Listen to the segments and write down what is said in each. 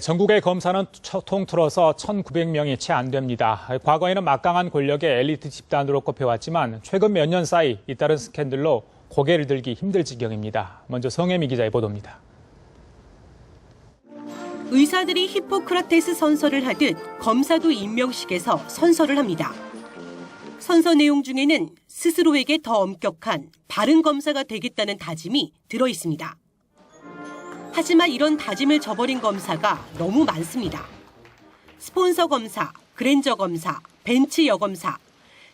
전국의 검사는 통틀어서 1,900명이 채 안 됩니다. 과거에는 막강한 권력의 엘리트 집단으로 꼽혀왔지만 최근 몇 년 사이 잇따른 스캔들로 고개를 들기 힘들 지경입니다. 먼저 성혜미 기자의 보도입니다. 의사들이 히포크라테스 선서를 하듯 검사도 임명식에서 선서를 합니다. 선서 내용 중에는 스스로에게 더 엄격한 바른 검사가 되겠다는 다짐이 들어 있습니다. 하지만 이런 다짐을 저버린 검사가 너무 많습니다. 스폰서 검사, 그랜저 검사, 벤츠 여검사,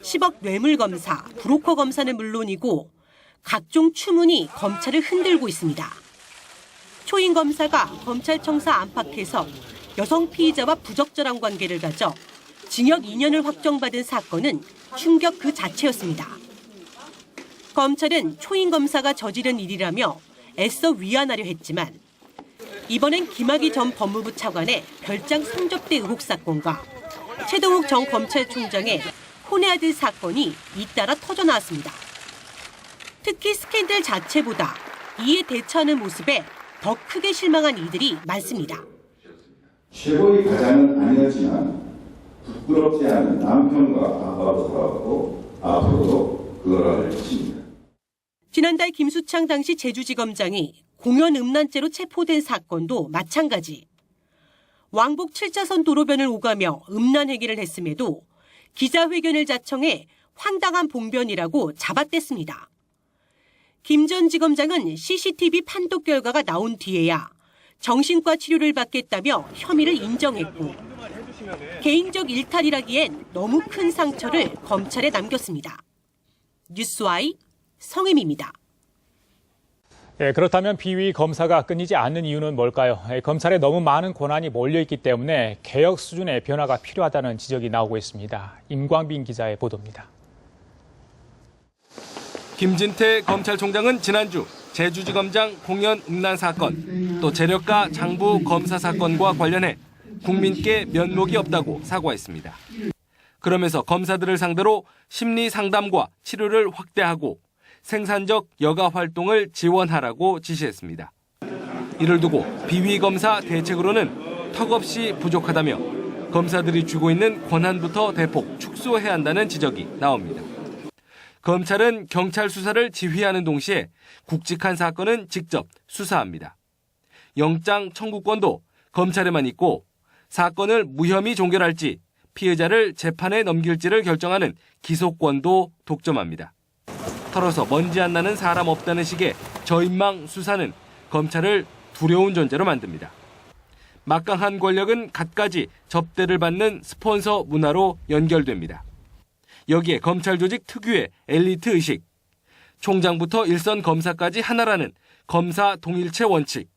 10억 뇌물 검사, 브로커 검사는 물론이고 각종 추문이 검찰을 흔들고 있습니다. 초임 검사가 검찰청사 안팎에서 여성 피의자와 부적절한 관계를 가져 징역 2년을 확정받은 사건은 충격 그 자체였습니다. 검찰은 초임 검사가 저지른 일이라며 애써 위안하려 했지만 이번엔 김학의 전 법무부 차관의 별장 성접대 의혹 사건과 최동욱 전 검찰총장의 혼의 아들 사건이 잇따라 터져나왔습니다. 특히 스캔들 자체보다 이에 대처하는 모습에 더 크게 실망한 이들이 많습니다. 최고의 가장은 아니었지만 부끄럽지 않은 남편과 아빠로 돌아왔고 앞으로도 그러할 것입니다. 지난달 김수창 당시 제주지검장이 공연 음란죄로 체포된 사건도 마찬가지. 왕복 7차선 도로변을 오가며 음란 행위를 했음에도 기자회견을 자청해 황당한 봉변이라고 잡아댔습니다. 김 전 지검장은 CCTV 판독 결과가 나온 뒤에야 정신과 치료를 받겠다며 혐의를 인정했고 개인적 일탈이라기엔 너무 큰 상처를 검찰에 남겼습니다. 뉴스와이 성혜미입니다. 그렇다면 비위 검사가 끊이지 않는 이유는 뭘까요? 검찰에 너무 많은 권한이 몰려있기 때문에 개혁 수준의 변화가 필요하다는 지적이 나오고 있습니다. 임광빈 기자의 보도입니다. 김진태 검찰총장은 지난주 제주지검장 공연 음란 사건, 또 재력가 장부 검사 사건과 관련해 국민께 면목이 없다고 사과했습니다. 그러면서 검사들을 상대로 심리 상담과 치료를 확대하고 생산적 여가 활동을 지원하라고 지시했습니다. 이를 두고 비위검사 대책으로는 턱없이 부족하다며 검사들이 쥐고 있는 권한부터 대폭 축소해야 한다는 지적이 나옵니다. 검찰은 경찰 수사를 지휘하는 동시에 굵직한 사건은 직접 수사합니다. 영장 청구권도 검찰에만 있고 사건을 무혐의 종결할지 피해자를 재판에 넘길지를 결정하는 기소권도 독점합니다. 털어서 먼지 안 나는 사람 없다는 식의 저인망 수사는 검찰을 두려운 존재로 만듭니다. 막강한 권력은 갖가지 접대를 받는 스폰서 문화로 연결됩니다. 여기에 검찰 조직 특유의 엘리트 의식, 총장부터 일선 검사까지 하나라는 검사 동일체 원칙,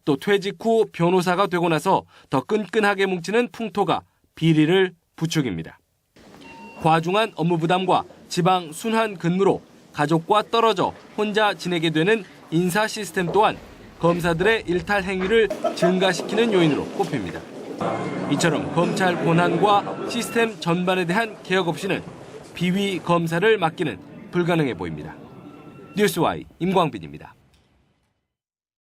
또 퇴직 후 변호사가 되고 나서 더 끈끈하게 뭉치는 풍토가 비리를 부추깁니다. 과중한 업무 부담과 지방 순환 근무로 가족과 떨어져 혼자 지내게 되는 인사 시스템 또한 검사들의 일탈 행위를 증가시키는 요인으로 꼽힙니다. 이처럼 검찰 권한과 시스템 전반에 대한 개혁 없이는 비위 검사를 맡기는 불가능해 보입니다. 뉴스와이 임광빈입니다.